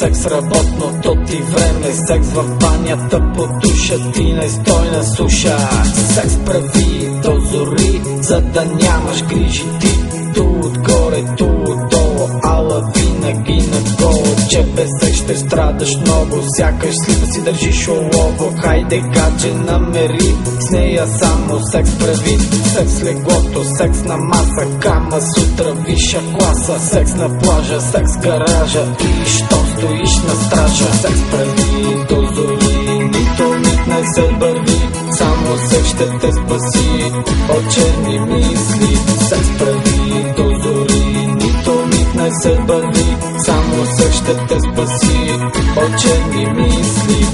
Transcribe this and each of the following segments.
секс работното ти време, секс в банята по душа ти, не стой на суша. Секс прави до зори, за да нямаш грижи ти, ту отгоре, ту отдолу, ала винаги наголо. Че без секс ще страдаш много, сякаш слипа си държиш олово. Хайде гадже намери, с нея само секс прави. Секс в леглото, секс на маса, кама сутра висша класа. Секс на плажа, секс в гаража и щом стоиш на стража. Секс прави до зори, нито миг не се бърви, само секс ще те спаси от черни мисли. Секс прави до зори, нито миг не се бърви, само секс ще те спаси от черни мисли.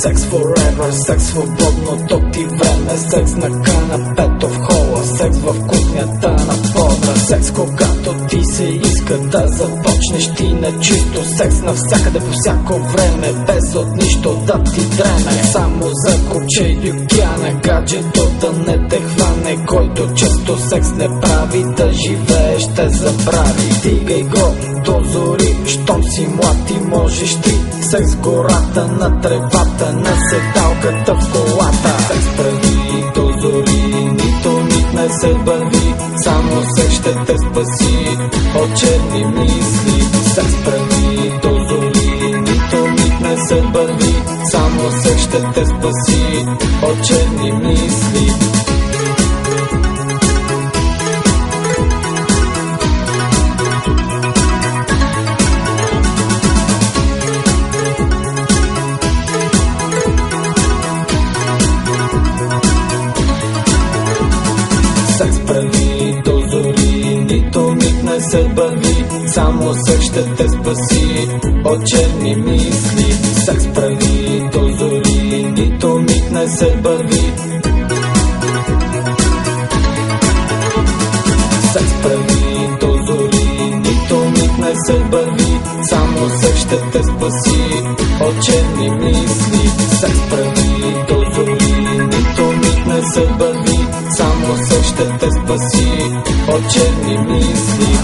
Секс forever, секс свободното ти време, секс на канапето в хола, секс в кухнята на пода. Секс когато ти се иска да започнеш ти на чисто, секс навсякъде по всяко време, без от нищо да ти дреме. Само за куче и океана, гаджето да не те хване, който често секс не прави, да живееш те забрави. Дигай го до зори, щом си млад и можеш ти. Секс в гората, на тревата, на седалката в колата. Секс прави до зори, нито миг не се бърви, само секс ще те спаси от черни мисли. Секс прави до зори, нито миг не се бърви, само секс ще те спаси от черни мисли. Секс прави до зори, нито миг не се бърви, само секс ще те спаси от черни мисли. Секс прави до зори, нито миг не се бърви. Секс прави до зори, нито миг не се бърви, само секс ще те спаси от черни мисли. Секс прави до зори, нито миг не се бърви, само секс ще те спаси от черни мисли.